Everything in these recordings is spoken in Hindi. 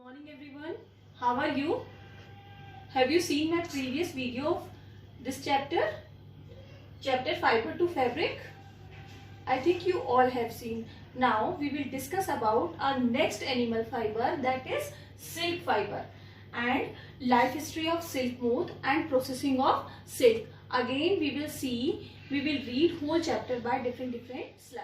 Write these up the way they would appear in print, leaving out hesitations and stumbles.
Morning everyone, how are you? Have you seen my previous video of this chapter fiber to fabric? I think you all have seen. Now we will discuss about our next animal fiber, that is silk fiber, and life history of silk moth and processing of silk. Again we will read whole chapter by different slides.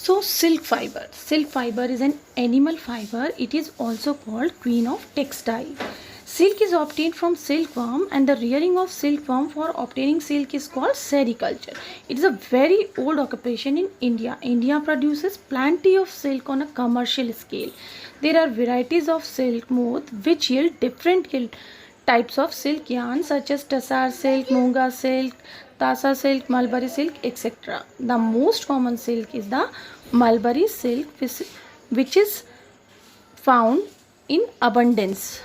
So silk fiber is an animal fiber. It is also called queen of textile. Silk is obtained from silkworm, and the rearing of silkworm for obtaining silk is called sericulture. It is a very old occupation in India. India produces plenty of silk on a commercial scale. There are varieties of silk moth which yield different types of silk yarn such as tassar silk, munga silk, tasa silk, mulberry silk, etc. The most common silk is the mulberry silk, which is found in abundance.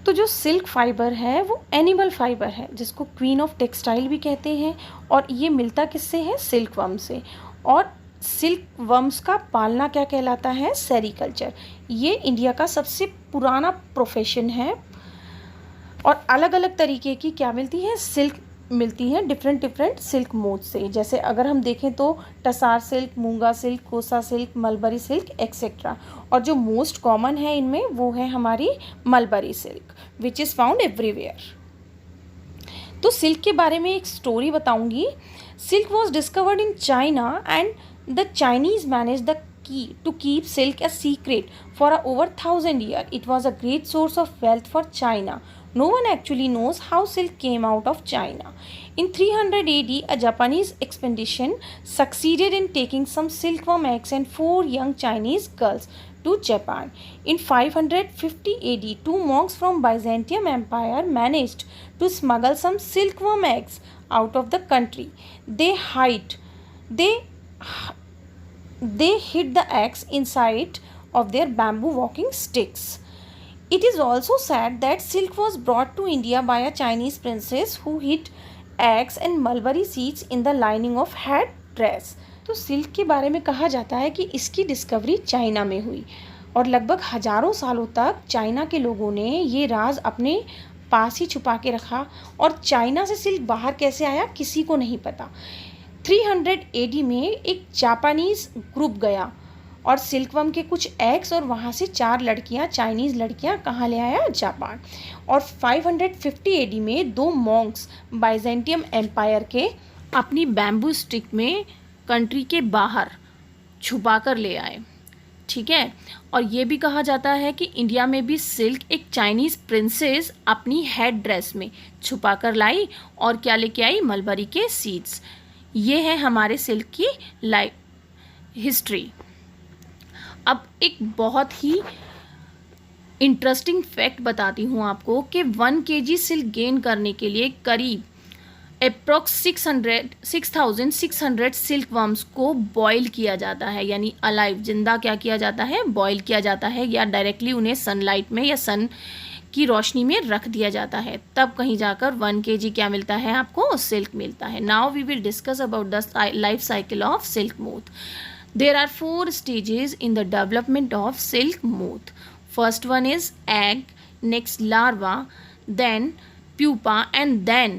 तो जो सिल्क फाइबर है वो एनिमल फाइबर है, जिसको क्वीन ऑफ टेक्सटाइल भी कहते हैं, और ये मिलता किससे है? सिल्क वर्म से। और सिल्क वर्म्स का पालना क्या कहलाता है? सेरीकल्चर। ये इंडिया का सबसे पुराना प्रोफेशन है। और अलग अलग तरीके की क्या मिलती है? सिल्क मिलती है डिफरेंट सिल्क मोथ से। जैसे अगर हम देखें तो टसार सिल्क, मूंगा सिल्क, कोसा सिल्क, मलबरी सिल्क एक्सेट्रा। और जो मोस्ट कॉमन है इनमें वो है हमारी mulberry silk, which is found everywhere. तो सिल्क के बारे में एक स्टोरी बताऊंगी। Silk was discovered in China and the Chinese manage the to keep silk a secret for over 1,000 years. It was a great source of wealth for China. No one actually knows how silk came out of China. In 300 AD, a Japanese expedition succeeded in taking some silkworm eggs and 4 young Chinese girls to Japan. In 550 AD, 2 monks from Byzantium Empire managed to smuggle some silkworm eggs out of the country. They hid the eggs inside of their bamboo walking sticks. It is also said that silk was brought to India by a Chinese princess who hid eggs and mulberry seeds in the lining of head dress. तो सिल्क के बारे में कहा जाता है कि इसकी डिस्कवरी चाइना में हुई, और लगभग हजारों सालों तक चाइना के लोगों ने ये राज अपने पास ही छुपा के रखा। और चाइना से सिल्क बाहर कैसे आया किसी को नहीं पता। 300 AD में एक जापानीज ग्रुप गया और सिल्कवर्म के कुछ एग्स और वहाँ से 4 लड़कियाँ, चाइनीज़ लड़कियाँ कहाँ ले आया? जापान। और 550 AD में 2 मॉन्क्स बाइजेंटियम एम्पायर के अपनी बैम्बू स्टिक में कंट्री के बाहर छुपा कर ले आए। ठीक है। और ये भी कहा जाता है कि इंडिया में भी सिल्क एक चाइनीज़ प्रिंसेस अपनी हेड ड्रेस में छुपा कर लाई, और क्या लेके आई? मलबरी के सीड्स। ये है हमारे सिल्क की लाइफ हिस्ट्री। अब एक बहुत ही इंटरेस्टिंग फैक्ट बताती हूँ आपको कि 1 kg सिल्क गेन करने के लिए करीब अप्रॉक्स 6,600 सिल्क वर्म्स को बॉयल किया जाता है, यानी अलाइव, जिंदा क्या किया जाता है? बॉयल किया जाता है, या डायरेक्टली उन्हें सनलाइट में या सन की रोशनी में रख दिया जाता है, तब कहीं जाकर 1 kg क्या मिलता है आपको? सिल्क मिलता है। Now we will discuss about the life cycle of silk moth. There are 4 stages in the development of silk moth. First one is egg, next larva, then pupa, and then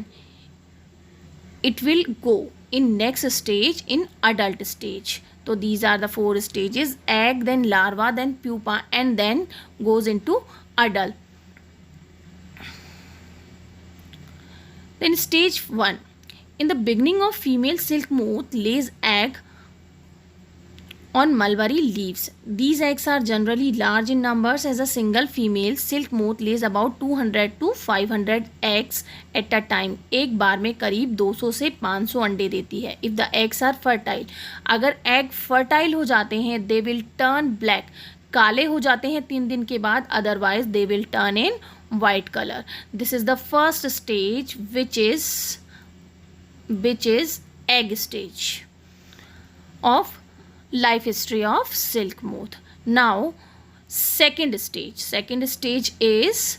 it will go in next stage in adult stage. So these are the 4 stages: egg, then larva, then pupa, and then goes into adult. Then stage 1. In the beginning of female silk moth lays egg on mulberry leaves. These eggs are generally large in numbers, as a single female silk moth lays about 200 to 500 eggs at a time. एक बार में करीब 200 से 500 अंडे देती है. If the eggs are fertile, अगर egg fertile हो जाते हैं, they will turn black, काले हो जाते हैं 3 दिन के बाद, otherwise they will turn in white color. This is the first stage, which is egg stage of life history of silk moth. Now second stage is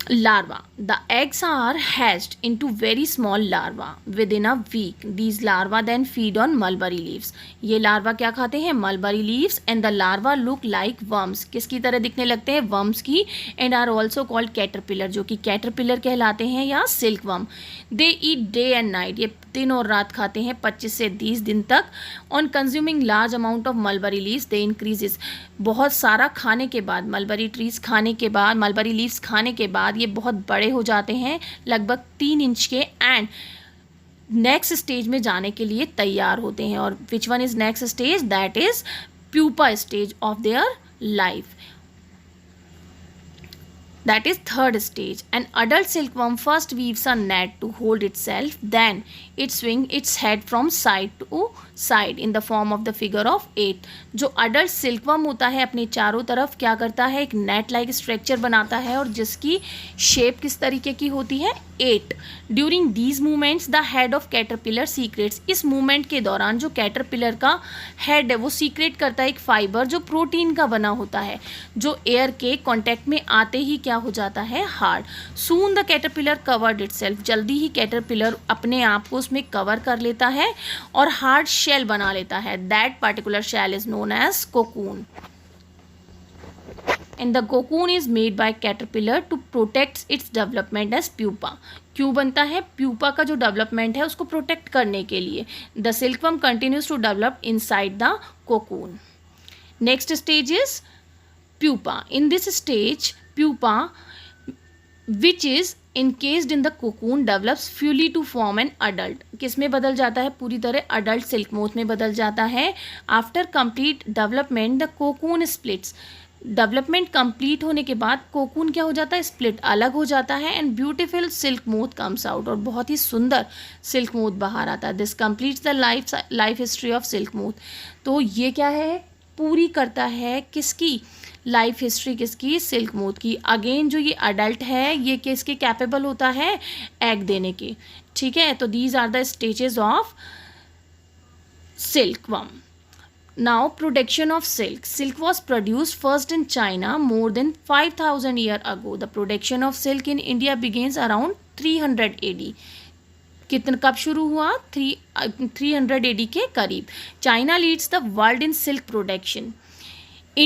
larva. The eggs are hatched into very small larva within a week. These larva then feed on mulberry leaves. ये larva क्या खाते हैं? Mulberry leaves. And the larva look like worms. किसकी तरह दिखने लगते हैं? Worms की. And are also called caterpillar, जो कि caterpillar कहलाते हैं या silkworm. They eat day and night. ये दिन और रात खाते हैं 25 से 30 दिन तक. On consuming large amount of mulberry leaves, they increases. बहुत सारा खाने के बाद, mulberry trees खाने के बाद, mulberry leaves खाने के बाद ये बहुत बड़े हो जाते हैं, लगभग 3 इंच के, एंड नेक्स्ट स्टेज में जाने के लिए तैयार होते हैं. और which one is next stage? That is pupa stage of their life. That is third stage. An adult silkworm first weaves a net to hold itself, then it swings its head from side to side in the form of the figure of 8. जो adult silkworm होता है अपने चारों तरफ क्या करता है? एक net like structure बनाता है और जिसकी shape किस तरीके की होती है? 8. During these movements the head of caterpillar secretes. इस movement के दौरान जो caterpillar का head है वो secrete करता है एक fiber जो प्रोटीन का बना होता है, जो एयर के कॉन्टैक्ट में आते ही क्या हो जाता है? Hard. Soon the caterpillar covered itself. जल्दी ही कैटरपिलर अपने आप को उसमें कवर कर लेता है और हार्ड शेल बना लेता है. That particular shell is known as cocoon. And the cocoon is made by caterpillar to protect its development as pupa. क्यों बनता है? प्यूपा का जो डेवलपमेंट है उसको प्रोटेक्ट करने के लिए. The silkworm continues to develop inside the cocoon. Next stage is pupa. In this stage pupa which is encased in the cocoon develops fully to form an adult. किस में बदल जाता है? पूरी तरह adult silk moth में बदल जाता है. After complete development the cocoon splits. Development complete होने के बाद कोकून क्या हो जाता है? स्प्लिट, अलग हो जाता है. And beautiful silk moth comes out. और बहुत ही सुंदर सिल्क मोथ बाहर आता है. This completes the life history of silk moth. तो ये क्या है? पूरी करता है किसकी लाइफ हिस्ट्री? किसकी? सिल्क मोथ की. अगेन जो ये अडल्ट है ये किसके कैपेबल होता है? एग देने के. ठीक है, तो these are the stages of silkworm. Now production of silk. Silk was produced first in China more than 5000 years ago. The production of silk in India begins around 300 AD. कितना कब शुरू हुआ? 300 AD के करीब. China leads the world in silk production.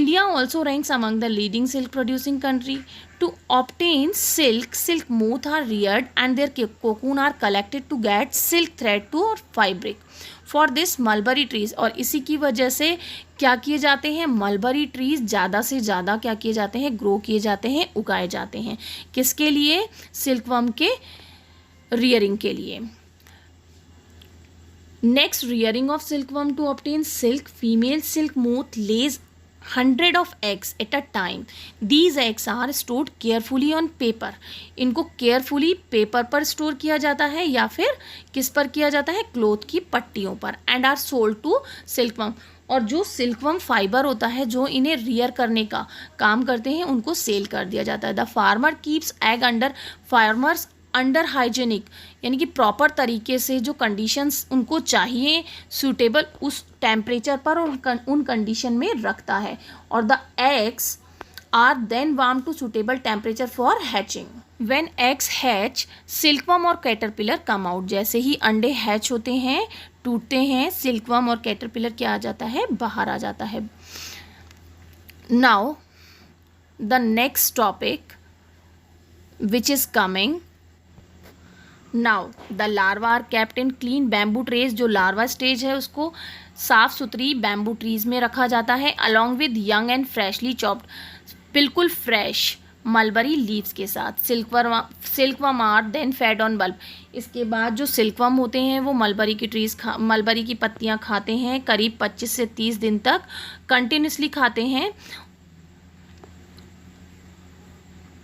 India also ranks among the leading silk producing country. To obtain silk, silk moth are reared and their cocoon are collected to get silk thread to or fabric. For this mulberry trees, और इसी की वजह से क्या किए जाते हैं? मलबरी ट्रीज ज़्यादा से ज़्यादा क्या किए जाते हैं? ग्रो किए जाते हैं, उगाए जाते हैं. किसके लिए? सिल्कवर्म के रियरिंग के लिए. Next, rearing of silkworm to obtain silk. Female silk moth lays 100 of eggs at a time. These eggs are stored carefully on paper. इनको केयरफुली पेपर पर स्टोर किया जाता है या फिर किस पर किया जाता है? क्लोथ की पट्टियों पर. And are sold to silkworm. और जो सिल्कवर्म फाइबर होता है जो इन्हें रियर करने का काम करते हैं उनको सेल कर दिया जाता है. The farmer keeps egg under hygienic, यानी कि प्रॉपर तरीके से जो कंडीशंस उनको चाहिए सूटेबल उस टेम्परेचर पर और उन कंडीशन में रखता है. और the eggs are then warm to suitable temperature for hatching. When eggs hatch silkworm और कैटरपिलर कम आउट. जैसे ही अंडे हैच होते हैं, टूटते हैं, सिल्कवर्म और कैटरपिलर क्या आ जाता है? बाहर आ जाता है. Now the next topic which is coming. Now the larva are kept in clean bamboo trays. जो लार्वा स्टेज है उसको साफ सुथरी बैम्बू ट्रीज में रखा जाता है along with young and freshly chopped, बिल्कुल फ्रेश मलबरी लीव्स के साथ. Silkworm are then fed on bulb. इसके बाद जो सिल्कवर्म होते हैं वो मलबरी की पत्तियां खाते हैं करीब 25 से 30 दिन तक कंटिन्यूसली खाते हैं.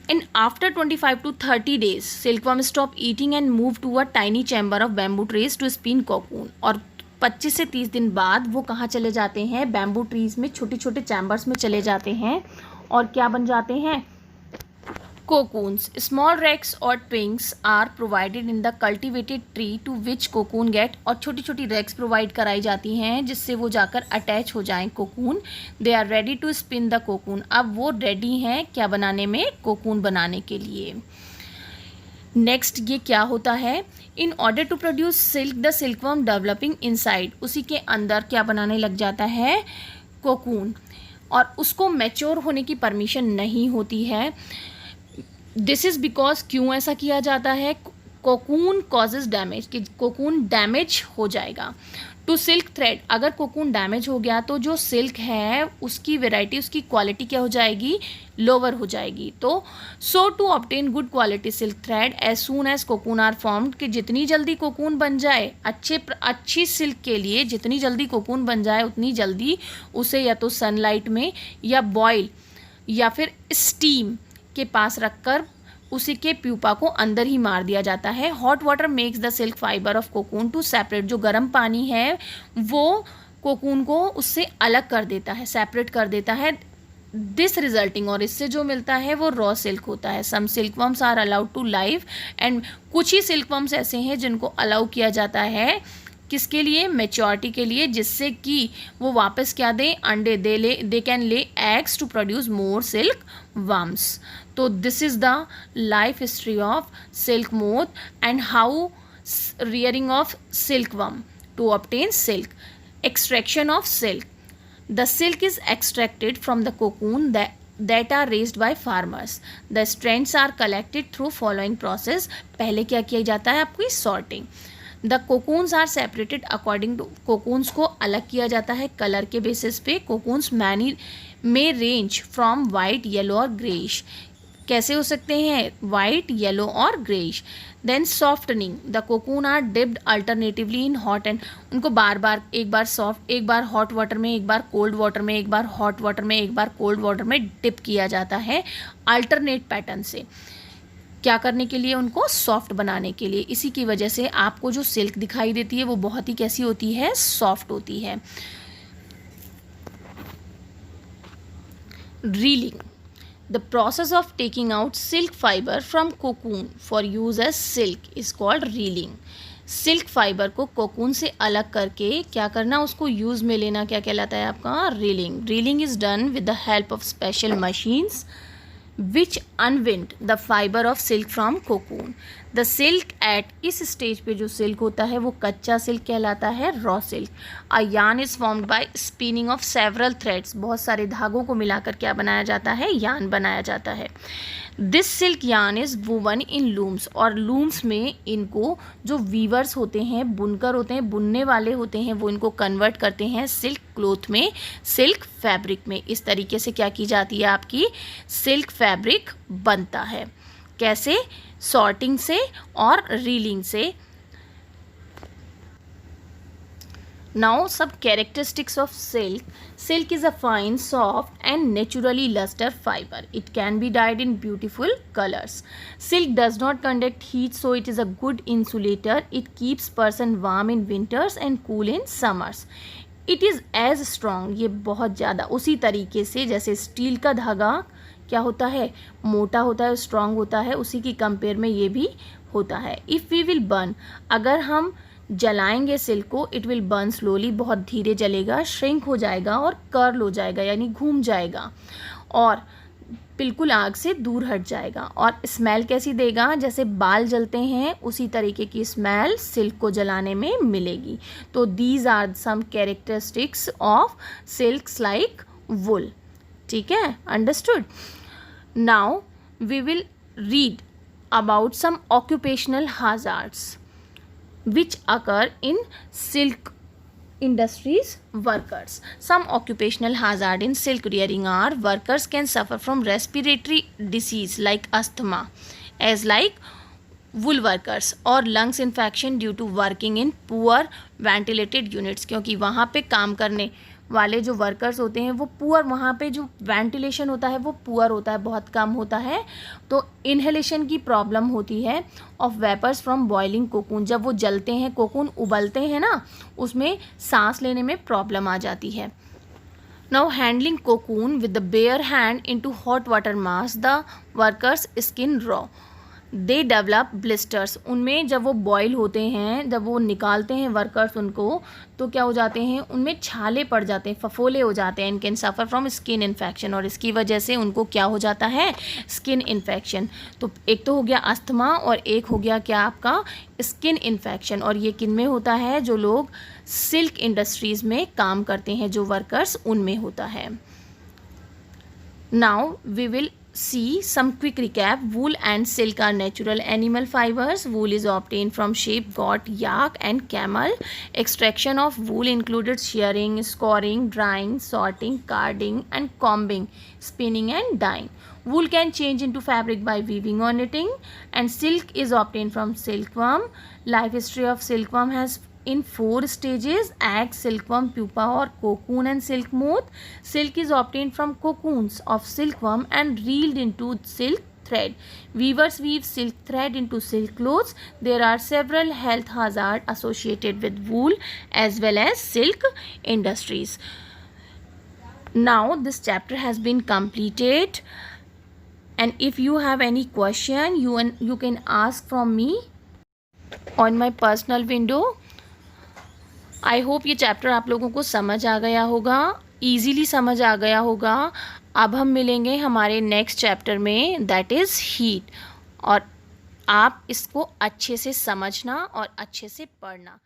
And after 25 to 30 days, silkworm stop eating and move to a tiny chamber of bamboo trees to spin cocoon. और 25 से 30 दिन बाद वो कहाँ चले जाते हैं? बैम्बू ट्रीज में छोटे छोटे चैम्बर्स में चले जाते हैं और क्या बन जाते हैं? Cocoons. Small racks or twins are provided in the cultivated tree to which cocoon get. और छोटी छोटी racks प्रोवाइड कराई जाती हैं जिससे वो जाकर अटैच हो जाएं cocoon. They are ready to spin the cocoon. अब वो रेडी हैं क्या बनाने में, cocoon बनाने के लिए. नेक्स्ट ये क्या होता है, in order to produce silk the silkworm developing inside, उसी के अंदर क्या बनाने लग जाता है, कोकून, और उसको मैच्योर होने की परमिशन नहीं होती है. दिस इज़ बिकॉज, क्यों ऐसा किया जाता है, कोकून कॉजेज डैमेज, कि कोकून डैमेज हो जाएगा. टू सिल्क थ्रेड, अगर कोकून डैमेज हो गया तो जो सिल्क है उसकी वेराइटी, उसकी क्वालिटी क्या हो जाएगी, लोअर हो जाएगी. तो so to obtain good quality silk thread as soon as cocoon are formed, कि जितनी जल्दी कोकून बन जाए, अच्छी सिल्क के लिए जितनी जल्दी कोकून बन जाए उतनी जल्दी उसे या तो सनलाइट में या बॉयल या फिर स्टीम के पास रखकर उसी के प्यूपा को अंदर ही मार दिया जाता है. Hot water makes the silk fibre of cocoon to separate, जो गर्म पानी है वो कोकून को उससे अलग कर देता है, सेपरेट कर देता है. दिस रिजल्टिंग, और इससे जो मिलता है वो रॉ सिल्क होता है. Some silkworms are allowed to live, and कुछ ही सिल्कवर्म्स ऐसे हैं जिनको अलाउ किया जाता है, किसके लिए, मेच्योरिटी के लिए, जिससे कि वो वापस क्या दें, अंडे they can lay eggs to produce more silk worms. तो this is the life history of silk moth and how rearing of silkworm to obtain silk. Extraction of silk. The silk is extracted from the cocoon that are raised by farmers. The strands are collected through following process. पहले क्या किया जाता है, आपकी sorting. The cocoons are separated according to, cocoons को अलग किया जाता है कलर के बेसिस पे. cocoons may range from white, yellow और greyish. कैसे हो सकते हैं, वाइट, येलो और greyish. Then softening, the cocoon are dipped alternatively in hot and, उनको बार बार, एक बार सॉफ्ट, एक बार हॉट वाटर में, एक बार कोल्ड वाटर में, एक बार हॉट वाटर में, एक बार कोल्ड वाटर में डिप किया जाता है अल्टरनेट पैटर्न से. क्या करने के लिए, उनको सॉफ्ट बनाने के लिए. इसी की वजह से आपको जो सिल्क दिखाई देती है वो बहुत ही कैसी होती है, सॉफ्ट होती है. Reeling, the process of taking out silk fiber from cocoon for use as silk is called reeling. Silk fibre को कोकून से अलग करके क्या करना, उसको यूज़ में लेना, क्या कहलाता है आपका, reeling. Reeling is done with the help of special machines which unwind the fibre of silk from cocoon. The silk at, इस स्टेज पे जो सिल्क होता है वो कच्चा सिल्क कहलाता है, raw silk. A yarn is formed by spinning of several threads, बहुत सारे धागों को मिलाकर क्या बनाया जाता है, यार्न बनाया जाता है. This silk yarn is woven in looms, और लूम्स में इनको जो वीवर्स होते हैं, बुनकर होते हैं, बुनने वाले होते हैं, वो इनको कन्वर्ट करते हैं सिल्क क्लोथ में, सिल्क फैब्रिक में. इस तरीके से क्या की जाती है, आपकी सिल्क फैब्रिक बनता है. कैसे, सॉर्टिंग से और रीलिंग से. Now some characteristics of silk. Silk is a fine, soft and naturally luster fiber. It can be dyed in beautiful colors. Silk does not conduct heat, so it is a good insulator. It keeps person warm in winters and cool in summers. It is as strong, ये बहुत ज़्यादा उसी तरीके से जैसे स्टील का धागा क्या होता है, मोटा होता है, स्ट्रॉन्ग होता है, उसी की कंपेयर में ये भी होता है. इफ़ वी विल बर्न, अगर हम जलाएंगे सिल्क को, इट विल बर्न स्लोली, बहुत धीरे जलेगा, श्रिंक हो जाएगा और कर्ल हो जाएगा, यानी घूम जाएगा और बिल्कुल आग से दूर हट जाएगा. और स्मेल कैसी देगा, जैसे बाल जलते हैं उसी तरीके की स्मेल सिल्क को जलाने में मिलेगी. तो these are some characteristics of silks like wool. ठीक है, understood. Now we will read about some occupational hazards which occur in silk industries workers. Some occupational hazard in silk rearing are, workers can suffer from respiratory disease like asthma, as like wool workers, or lungs infection due to working in poor ventilated units. क्योंकि वहाँ पे काम करने वाले जो वर्कर्स होते हैं वो पुअर, वहाँ पे जो वेंटिलेशन होता है वो पुअर होता है, बहुत कम होता है, तो इनहेलेशन की प्रॉब्लम होती है. Of vapours from boiling cocoon, जब वो जलते हैं, कोकून उबलते हैं ना, उसमें सांस लेने में प्रॉब्लम आ जाती है. Now handling cocoon with the bare hand into hot water mass, the workers skin raw. They develop blisters, उनमें जब वो बॉयल होते हैं, जब वो निकालते हैं वर्कर्स उनको, तो क्या हो जाते हैं, उनमें छाले पड़ जाते हैं, फफोले हो जाते हैं, and can suffer from skin infection, और इसकी वजह से उनको क्या हो जाता है, स्किन इन्फेक्शन। तो एक तो हो गया अस्थमा और एक हो गया क्या आपका स्किन इन्फेक्शन। और ये किन में होता है, जो लोग सिल्क इंडस्ट्रीज़ में काम करते हैं, जो वर्कर्स, उनमें होता है। Now we will see some quick recap. Wool and silk are natural animal fibers. Wool is obtained from sheep, goat, yak and camel. Extraction of wool included shearing, scouring, drying, sorting, carding and combing, spinning and dyeing. Wool can change into fabric by weaving or knitting, and silk is obtained from silkworm. Life history of silkworm has in 4 stages: egg, silkworm, pupa or cocoon and silk moth. Silk is obtained from cocoons of silkworm and reeled into silk thread. Weavers weave silk thread into silk clothes. There are several health hazards associated with wool as well as silk industries. Now this chapter has been completed, and if you have any question, you can ask from me on my personal window. I hope ये चैप्टर आप लोगों को समझ आ गया होगा, ईजीली समझ आ गया होगा। अब हम मिलेंगे हमारे नेक्स्ट चैप्टर में, दैट इज़ हीट, और आप इसको अच्छे से समझना और अच्छे से पढ़ना।